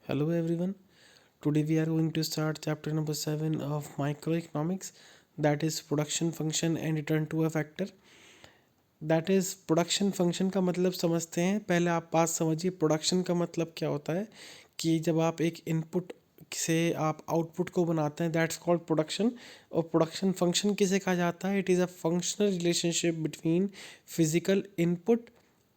Hello everyone. Today we are going to start chapter number 7 of microeconomics, that is production function and return to a factor. That is production function का मतलब समझते हैं। पहले आप बात समझिए production का मतलब क्या होता है कि जब आप एक इनपुट से आप आउटपुट को बनाते हैं, दैट्स कॉल्ड प्रोडक्शन। और प्रोडक्शन फंक्शन किसे कहा जाता है? It is a functional relationship between physical input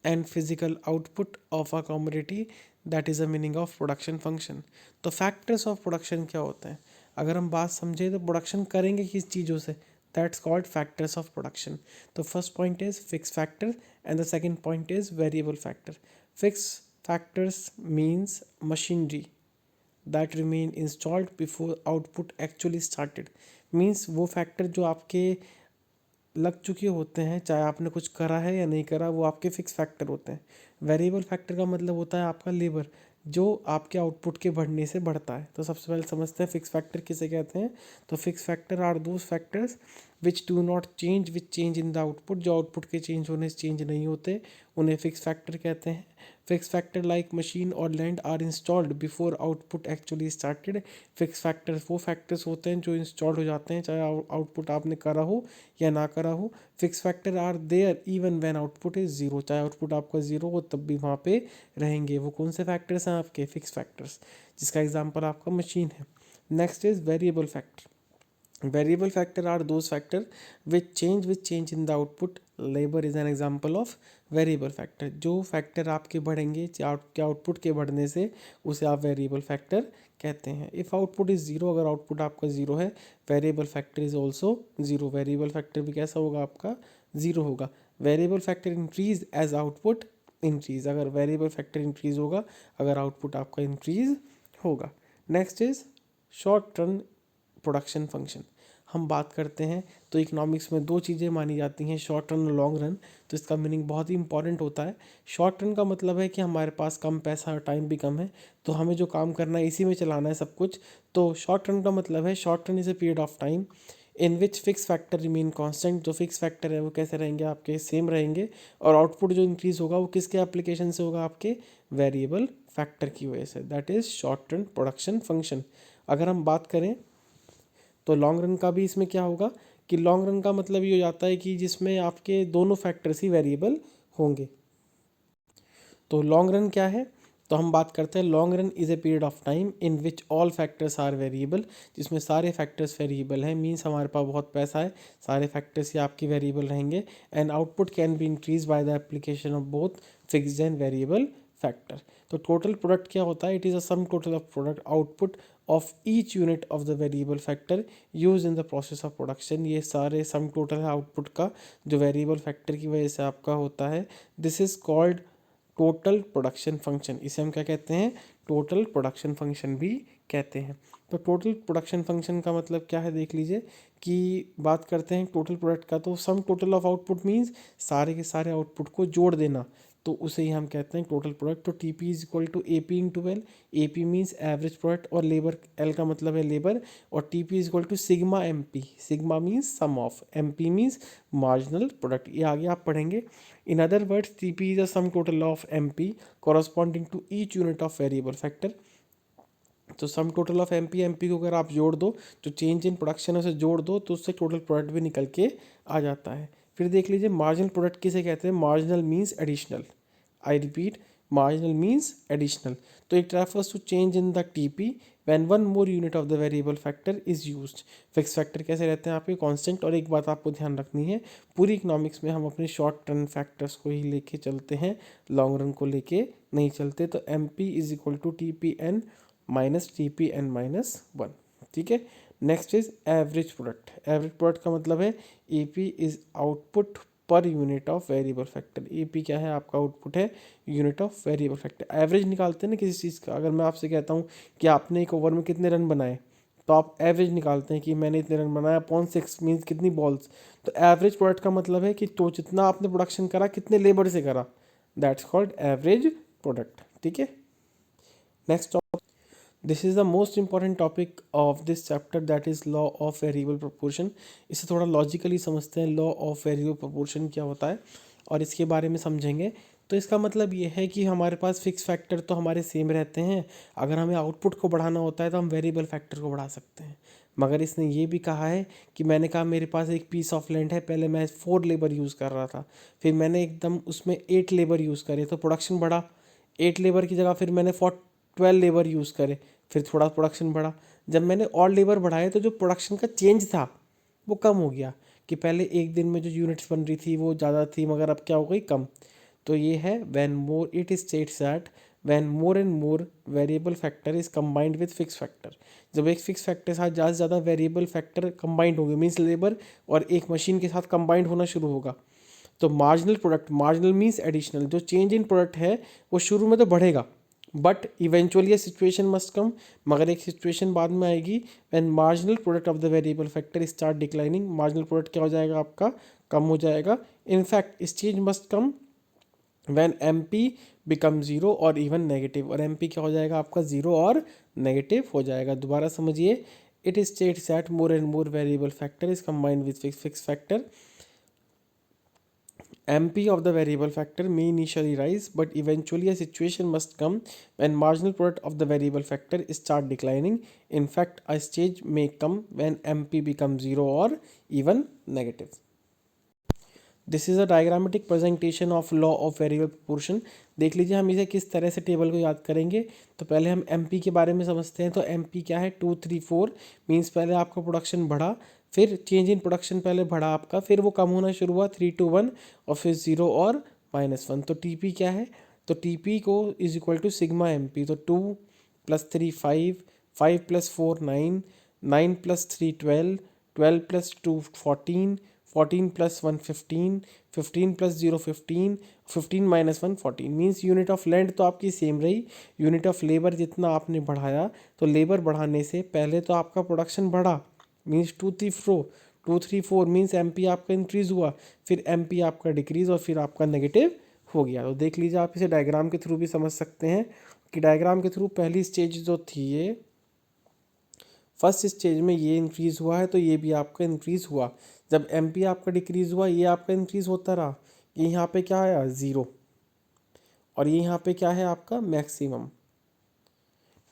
and physical output of a commodity, that is a meaning of production function. तो फैक्टर्स ऑफ प्रोडक्शन क्या होते हैं? अगर हम बात समझें तो प्रोडक्शन करेंगे किस चीज़ों से, that's called factors of production. तो first point is fix factor and the second point is variable factor. Fix factors means machinery that remain installed before output actually started. Means वो फैक्टर जो आपके लग चुके होते हैं, चाहे आपने कुछ करा है या नहीं करा, वो आपके फिक्स फैक्टर होते हैं। वेरिएबल फैक्टर का मतलब होता है आपका लेबर, जो आपके आउटपुट के बढ़ने से बढ़ता है। तो सबसे पहले समझते हैं फिक्स फैक्टर किसे कहते हैं। तो fix factor are those factors which do not change which change in the output. जो आउटपुट के चेंज होने से चेंज नहीं होते, उन्हें फिक्स फैक्टर कहते हैं। फिक्स फैक्टर लाइक मशीन और land are installed before output actually started. Fix factors वो फैक्टर्स होते हैं जो इंस्टॉल्ड हो जाते हैं, चाहे आउटपुट आपने करा हो या ना करा हो। Fix factor are there even when output is zero. चाहे आउटपुट आपका जीरो हो तब भी वहाँ पे रहेंगे। वो कौन से फैक्टर्स हैं? आपके फिक्स फैक्टर्स, जिसका एग्जांपल आपका मशीन है। Next is variable factor. Variable factor are those factor which change in the output. Labour is an example of variable factor. जो फैक्टर आपके बढ़ेंगे आपके आउटपुट के बढ़ने से, उसे आप वेरिएबल फैक्टर कहते हैं। इफ़ आउटपुट इज़ जीरो, अगर आउटपुट आपका जीरो है, variable factor is also zero. Variable factor भी कैसा होगा? आपका जीरो होगा। Variable factor increase as output increase. अगर वेरिएबल फैक्टर इंक्रीज होगा अगर आउटपुट आपका इंक्रीज होगा। Next is short term production function. हम बात करते हैं तो इकोनॉमिक्स में दो चीज़ें मानी जाती हैं, शॉर्ट रन और लॉन्ग रन। तो इसका मीनिंग बहुत ही इंपॉर्टेंट होता है। शॉर्ट रन का मतलब है कि हमारे पास कम पैसा और टाइम भी कम है, तो हमें जो काम करना है इसी में चलाना है सब कुछ। तो शॉर्ट रन का मतलब है short run is a period of time in which fix factor remain constant. जो फिक्स फैक्टर है वो कैसे रहेंगे? आपके सेम रहेंगे। और आउटपुट जो इंक्रीज होगा वो किसके एप्लीकेशन से होगा? आपके वेरिएबल फैक्टर की वजह से। That is short run production function. अगर हम बात करें तो लॉन्ग रन का भी इसमें क्या होगा कि लॉन्ग रन का मतलब ये हो जाता है कि जिसमें आपके दोनों फैक्टर्स ही वेरिएबल होंगे। तो लॉन्ग रन क्या है? तो हम बात करते हैं long run is a period of time in which all factors are variable. जिसमें सारे फैक्टर्स वेरिएबल हैं। मीन्स हमारे पास बहुत पैसा है, सारे फैक्टर्स ही आपकी वेरिएबल रहेंगे। And output can be increase by the application of both fixed and variable factor. तो टोटल प्रोडक्ट क्या होता है? It is a sum total of product output of each unit of the variable factor use in the process of production. ये सारे sum total है output का जो variable factor की वजह से आपका होता है। This is called total production function. इसे हम क्या कहते हैं? टोटल प्रोडक्शन फंक्शन भी कहते हैं। तो टोटल प्रोडक्शन फंक्शन का मतलब क्या है देख लीजिए कि बात करते हैं टोटल प्रोडक्ट का। तो sum total of output means सारे के सारे आउटपुट को जोड़ देना, तो उसे ही हम कहते हैं टोटल प्रोडक्ट। तो T P is equal to A P into L. A P means average product और लेबर, एल का मतलब है लेबर। और T P is equal to sigma M P. Sigma means sum of, M P means marginal product. ये आगे आप पढ़ेंगे। In other words, TP is the sum total of MP corresponding to each unit of variable factor. तो sum total of MP को अगर आप जोड़ दो, जो चेंज इन प्रोडक्शन है उसे जोड़ दो, तो उससे टोटल प्रोडक्ट भी निकल के आ जाता है। फिर देख लीजिए मार्जिनल प्रोडक्ट किसे कहते हैं? Marginal means additional. I repeat, marginal means additional. तो it refers to change in the TP when one more unit of the variable factor is used. Fix factor कैसे रहते हैं आपके? कांस्टेंट। और एक बात आपको ध्यान रखनी है, पूरी इकोनॉमिक्स में हम अपने शॉर्ट टर्म फैक्टर्स को ही लेके चलते हैं, लॉन्ग रन को लेके नहीं चलते। तो M P is equal to T P N minus T P N minus one. ठीक है। Next is average product. Average product का मतलब है A P is output per unit of variable factor. A P क्या है? आपका output है unit of variable factor. Average निकालते हैं ना किसी चीज़ का। अगर मैं आपसे कहता हूँ कि आपने एक ओवर में कितने रन बनाए, तो आप एवरेज निकालते हैं कि मैंने इतने रन बनाया अपॉन 6 मीन्स कितनी बॉल्स। तो एवरेज प्रोडक्ट का मतलब है कि तो जितना आपने प्रोडक्शन करा कितने लेबर से करा, दैट्स कॉल्ड एवरेज प्रोडक्ट। ठीक है। Next, this is the most important topic of this chapter, that is law of variable proportion. इसे थोड़ा लॉजिकली समझते हैं, लॉ ऑफ वेरिएबल प्रोपोर्शन क्या होता है और इसके बारे में समझेंगे। तो इसका मतलब ये है कि हमारे पास फिक्स फैक्टर तो हमारे सेम रहते हैं, अगर हमें आउटपुट को बढ़ाना होता है तो हम वेरिएबल फैक्टर को बढ़ा सकते हैं। मगर इसने ये भी कहा है कि मैंने कहा मेरे पास एक पीस ऑफ लैंड है, पहले मैं 4 लेबर यूज़ कर रहा था, फिर मैंने एकदम उसमें 8 लेबर यूज़ करे तो प्रोडक्शन बढ़ा। 8 लेबर की जगह फिर मैंने 12 लेबर यूज़ करे, फिर थोड़ा प्रोडक्शन बढ़ा। जब मैंने और लेबर बढ़ाए तो जो प्रोडक्शन का चेंज था वो कम हो गया, कि पहले एक दिन में जो यूनिट्स बन रही थी वो ज़्यादा थी मगर अब क्या हो गई, कम। तो ये है when more it states that when more and more variable factor is combined with fix factor. जब एक फिक्स फैक्टर के साथ ज़्यादा से ज़्यादा वेरिएबल फैक्टर कंबाइंड होंगे, मीन्स लेबर और एक मशीन के साथ कंबाइंड होना शुरू होगा, तो marginal product, marginal means additional, जो चेंज इन प्रोडक्ट है वो शुरू में तो बढ़ेगा but eventually situation must come, मगर एक सिचुएशन बाद में आएगी when marginal product of the variable factor start declining. Marginal product क्या हो जाएगा आपका, कम हो जाएगा। In fact change must come when M P become zero और इवन नेगेटिव, और एम पी क्या हो जाएगा आपका, ज़ीरो और नेगेटिव हो जाएगा। दोबारा समझिए, it states that more and more variable factor is combined with fix factor. MP of the variable factor may initially rise, but eventually a situation must come when marginal product of the variable factor start declining. In fact, a stage may come when MP becomes zero or even negative. This is a diagrammatic presentation of law of variable proportion. देख लीजिए हम इसे किस तरह से table को याद करेंगे। तो पहले हम एमपी के बारे में समझते हैं। तो एमपी क्या है, 2 3 4, मीन्स पहले आपका प्रोडक्शन बढ़ा, फिर चेंज इन प्रोडक्शन पहले बढ़ा आपका, फिर वो कम होना शुरू हुआ 3 2 1, और फिर 0 और -1। तो टीपी क्या है, तो टीपी को is equal to sigma MP. तो 2 + 3 5, 5 + 4 9, 9 + 3 12, 12 + 2 14, 14 + 1 15, 15 + 0 15, 15 - 1 14, मीन्स यूनिट ऑफ लैंड तो आपकी सेम रही, यूनिट ऑफ लेबर जितना आपने बढ़ाया, तो लेबर बढ़ाने से पहले तो आपका प्रोडक्शन बढ़ा, मीन्स 2 3 4 मीन्स एमपी आपका इंक्रीज हुआ, फिर एमपी आपका डिक्रीज, और फिर आपका नेगेटिव हो गया। तो देख लीजिए, आप इसे डायग्राम के थ्रू भी समझ सकते हैं कि डायग्राम के थ्रू पहली स्टेज जो थी, ये फर्स्ट स्टेज में ये इंक्रीज़ हुआ है तो ये भी आपका इंक्रीज़ हुआ। जब एमपी आपका डिक्रीज़ हुआ, ये आपका इंक्रीज़ होता रहा, ये यहाँ पे क्या आया, ज़ीरो, और ये यहाँ पे क्या है आपका मैक्सिमम।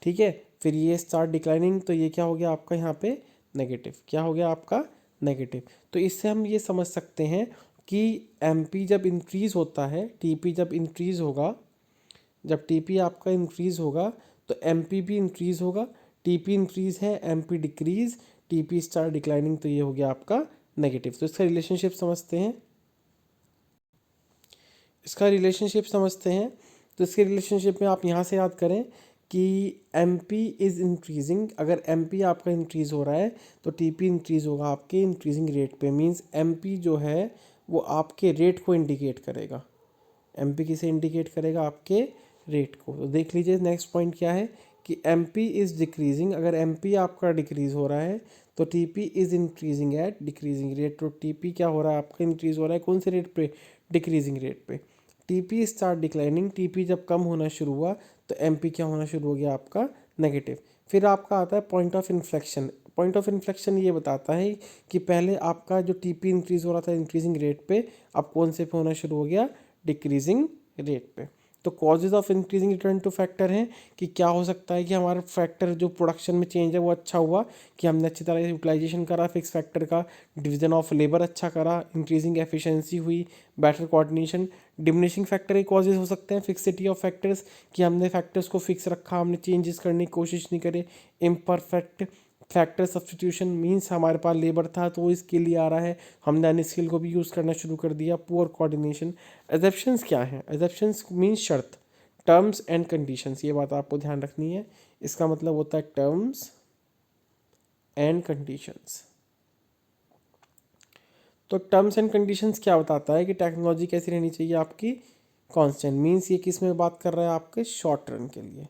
ठीक है, फिर ये स्टार्ट डिक्लाइनिंग, तो ये क्या हो गया आपका यहाँ पे नेगेटिव, क्या हो गया आपका नेगेटिव। तो इससे हम ये समझ सकते हैं कि एमपी जब इंक्रीज़ होता है, टीपी जब इंक्रीज़ होगा, जब टीपी आपका इंक्रीज़ होगा तो एमपी भी इंक्रीज़ होगा। टीपी इंक्रीज़ है, MP decrease, TP star declining, तो ये हो गया आपका नेगेटिव। तो इसका रिलेशनशिप समझते हैं, इसका रिलेशनशिप समझते हैं। तो इसके रिलेशनशिप में आप यहाँ से याद करें कि एम पी इज़ इंक्रीजिंग, अगर एम पी आपका इंक्रीज़ हो रहा है तो टी पी इंक्रीज़ होगा आपके इंक्रीजिंग रेट पे, मीन्स एम पी जो है वो आपके रेट को इंडिकेट करेगा। एम पी किसे इंडिकेट करेगा, आपके रेट को। तो देख लीजिए नेक्स्ट पॉइंट क्या है कि एम पी इज़ डिक्रीजिंग, अगर एम पी आपका डिक्रीज़ हो रहा है तो T P is increasing at decreasing rate. तो टी पी क्या हो रहा है आपका, इंक्रीज़ हो रहा है कौन से रेट पे, डिक्रीजिंग रेट पे। T P start declining, T P जब कम होना शुरू हुआ तो एम पी क्या होना शुरू हो गया आपका, नेगेटिव। फिर आपका आता है point of inflection. Point of inflection ये बताता है कि पहले आपका जो टी पी इंक्रीज़ हो रहा था इंक्रीजिंग रेट पे, अब कौन से पे होना शुरू हो गया, डिक्रीजिंग रेट पे। तो causes of increasing return two factor हैं कि क्या हो सकता है कि हमारा फैक्टर जो प्रोडक्शन में चेंज है वो अच्छा हुआ, कि हमने अच्छी तरह से यूटिलाइजेशन करा फिक्स फैक्टर का, डिवीजन ऑफ लेबर अच्छा करा, इंक्रीजिंग एफिशिएंसी हुई, बेटर कोऑर्डिनेशन। डिमिनिशिंग फैक्टर के कॉजेज हो सकते हैं फिक्सिटी ऑफ फैक्टर्स, कि हमने फैक्टर्स को फिक्स रखा, हमने चेंजेस करने की कोशिश नहीं करे। इम्परफेक्ट फैक्टर सब्सटीट्यूशन, मीन्स हमारे पास लेबर था तो वो इसके लिए आ रहा है, हमने अनस्किल को भी यूज़ करना शुरू कर दिया। Poor coordination. एजप्शंस क्या हैं, एजप्शंस मीन्स शर्त, टर्म्स एंड कंडीशंस, ये बात आपको ध्यान रखनी है। इसका मतलब होता है टर्म्स एंड कंडीशंस। तो टर्म्स एंड कंडीशंस क्या बताता है कि टेक्नोलॉजी कैसी रहनी चाहिए आपकी, कांस्टेंट, मीन्स ये किस में बात कर रहा है आपके शॉर्ट रन के लिए,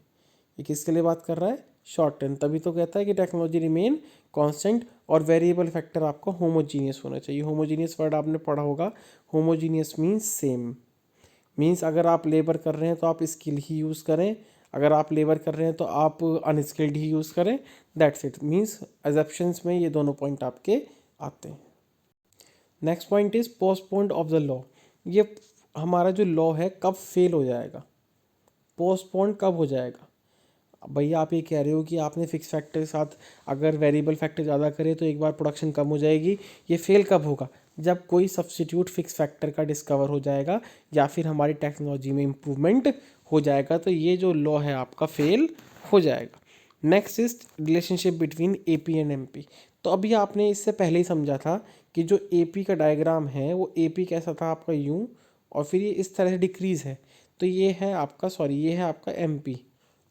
ये किसके लिए बात कर रहा है, शॉर्ट रन। तभी तो कहता है कि टेक्नोलॉजी रिमेन कांस्टेंट, और वेरिएबल फैक्टर आपका होमोजीनियस होना चाहिए। होमोजीनियस वर्ड आपने पढ़ा होगा, होमोजीनियस मीन्स सेम, मीन्स अगर आप लेबर कर रहे हैं तो आप स्किल ही यूज़ करें, अगर आप लेबर कर रहे हैं तो आप अनस्किल्ड ही यूज़ करें, दैट्स इट। मीन्स एजप्शंस में ये दोनों पॉइंट आपके आते हैं। Next point is postponed of the law. ये हमारा जो लॉ है कब फेल हो जाएगा, पोस्टपोन कब हो जाएगा। अब भैया आप ये कह रहे हो कि आपने फिक्स फैक्टर के साथ अगर वेरिएबल फैक्टर ज़्यादा करे तो एक बार प्रोडक्शन कम हो जाएगी, ये फेल कब होगा, जब कोई सब्स्टिट्यूट फिक्स फैक्टर का डिस्कवर हो जाएगा या फिर हमारी टेक्नोलॉजी में इम्प्रूवमेंट हो जाएगा, तो ये जो लॉ है आपका फेल हो जाएगा। Next is relationship between A P and M P. तो अभी आपने इससे पहले ही समझा था कि जो ए पी का डायग्राम है वो ए पी कैसा था आपका यूँ, और फिर ये इस तरह से डिक्रीज़ है, तो ये है आपका ये है आपका एम पी,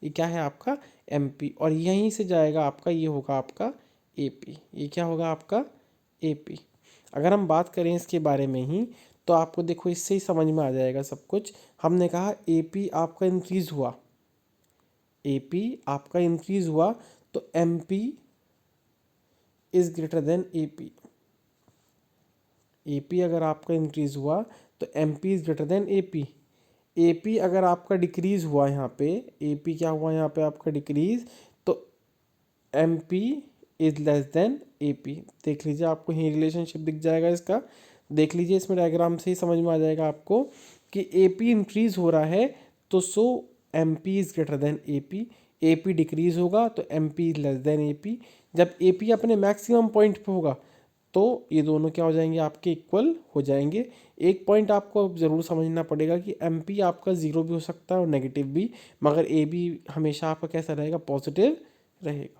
ये क्या है आपका एम पी, और यहीं से जाएगा आपका ये होगा आपका ए पी, ये क्या होगा आपका ए पी। अगर हम बात करें इसके बारे में ही तो आपको देखो इससे ही समझ में आ जाएगा सब कुछ। हमने कहा ए पी आपका इंक्रीज़ हुआ, ए पी आपका इंक्रीज़ हुआ, तो M P is greater than A P. A P अगर आपका इंक्रीज़ हुआ तो M P is greater than A P. A P अगर आपका डिक्रीज़ हुआ, यहाँ पे ए पी क्या हुआ यहाँ पे आपका डिक्रीज़, तो M P is less than A P. देख लीजिए आपको यही रिलेशनशिप दिख जाएगा इसका, देख लीजिए इसमें डायग्राम से ही समझ में आ जाएगा आपको कि ए पी इंक्रीज़ हो रहा है तो so M P is greater than A P. A P decrease होगा तो M P is less than A P. जब ए पी अपने मैक्सिमम पॉइंट पे होगा तो ये दोनों क्या हो जाएंगे आपके इक्वल हो जाएंगे। एक पॉइंट आपको ज़रूर समझना पड़ेगा कि एम पी आपका ज़ीरो भी हो सकता है और नेगेटिव भी, मगर ए बी हमेशा आपका कैसा रहेगा, पॉजिटिव रहेगा।